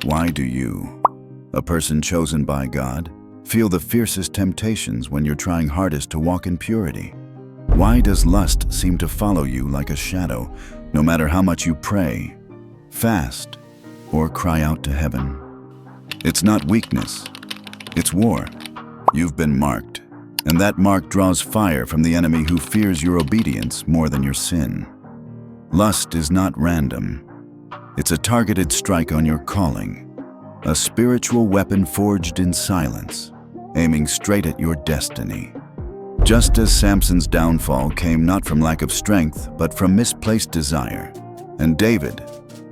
Why do you, a person chosen by God, feel the fiercest temptations when you're trying hardest to walk in purity? Why does lust seem to follow you like a shadow, no matter how much you pray, fast, or cry out to heaven? It's not weakness, it's war. You've been marked, and that mark draws fire from the enemy who fears your obedience more than your sin. Lust is not random. It's a targeted strike on your calling, a spiritual weapon forged in silence, aiming straight at your destiny. Just as Samson's downfall came not from lack of strength, but from misplaced desire, and David,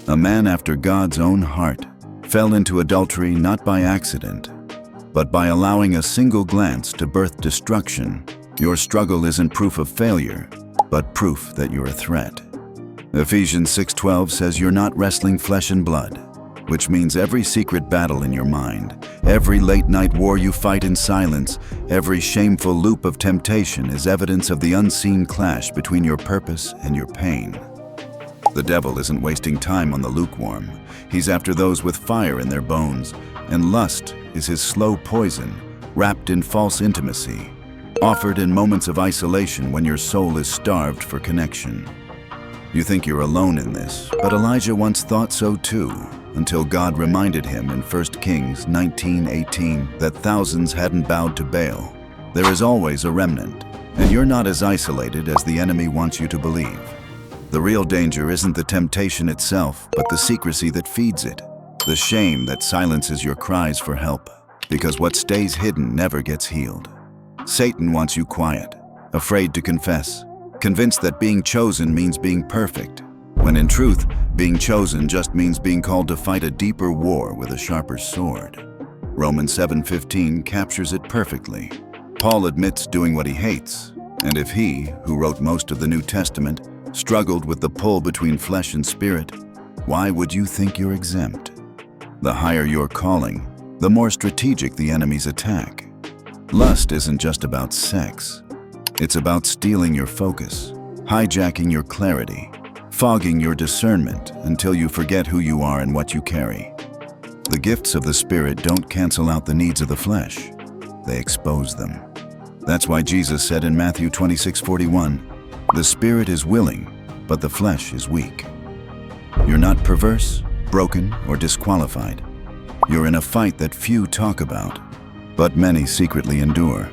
a man after God's own heart, fell into adultery not by accident, but by allowing a single glance to birth destruction. Your struggle isn't proof of failure, but proof that you're a threat. Ephesians 6:12 says you're not wrestling flesh and blood, which means every secret battle in your mind, every late-night war you fight in silence, every shameful loop of temptation is evidence of the unseen clash between your purpose and your pain. The devil isn't wasting time on the lukewarm. He's after those with fire in their bones, and lust is his slow poison, wrapped in false intimacy, offered in moments of isolation when your soul is starved for connection. You think you're alone in this, but Elijah once thought so too, until God reminded him in 1 Kings 19:18 that thousands hadn't bowed to Baal. There is always a remnant, and you're not as isolated as the enemy wants you to believe. The real danger isn't the temptation itself, but the secrecy that feeds it, the shame that silences your cries for help, because what stays hidden never gets healed. Satan wants you quiet, afraid to confess, convinced that being chosen means being perfect, when in truth, being chosen just means being called to fight a deeper war with a sharper sword. Romans 7:15 captures it perfectly. Paul admits doing what he hates, and if he, who wrote most of the New Testament, struggled with the pull between flesh and spirit, why would you think you're exempt? The higher your calling, the more strategic the enemy's attack. Lust isn't just about sex. It's about stealing your focus, hijacking your clarity, fogging your discernment until you forget who you are and what you carry. The gifts of the Spirit don't cancel out the needs of the flesh. They expose them. That's why Jesus said in Matthew 26:41, "The Spirit is willing, but the flesh is weak." You're not perverse, broken, or disqualified. You're in a fight that few talk about, but many secretly endure.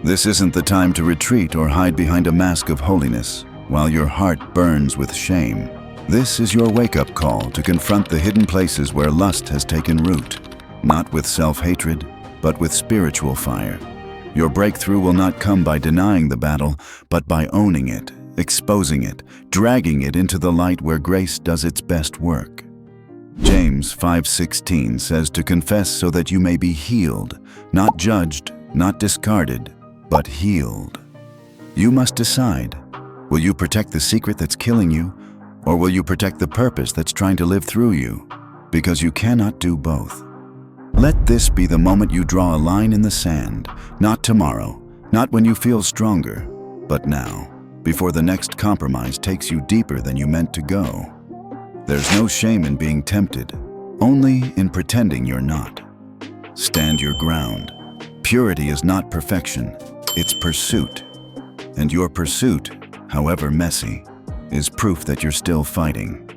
This isn't the time to retreat or hide behind a mask of holiness while your heart burns with shame. This is your wake-up call to confront the hidden places where lust has taken root, not with self-hatred, but with spiritual fire. Your breakthrough will not come by denying the battle, but by owning it, exposing it, dragging it into the light where grace does its best work. James 5:16 says to confess so that you may be healed, not judged, not discarded, but healed. You must decide. Will you protect the secret that's killing you, or will you protect the purpose that's trying to live through you? Because you cannot do both. Let this be the moment you draw a line in the sand, not tomorrow, not when you feel stronger, but now, before the next compromise takes you deeper than you meant to go. There's no shame in being tempted, only in pretending you're not. Stand your ground. Purity is not perfection, it's pursuit. And your pursuit, however messy, is proof that you're still fighting.